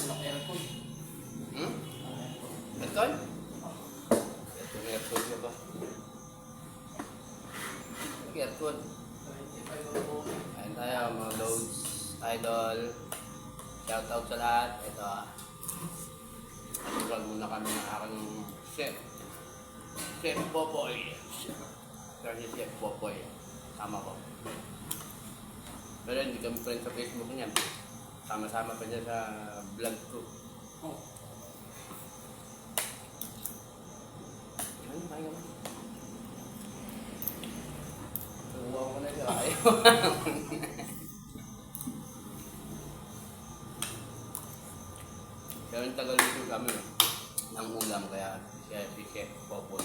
Aircon. Aircon? Ito may aircon siya ba? Aircon. Ayan tayo mga loads, idol. Shoutout sa lahat. Ito vlog muna kami ng aking chef. Chef Popoy. Kasi Chef Popoy. Sama ko. Pero hindi kami friends sa Facebook niyan. Sama-sama pa dyan sa vlog ko. Oh. Ano kaya mo? Tuwa ko na siya. Ayaw. Pero tagal dito kami ng ulam kaya siya si Chef Popoy.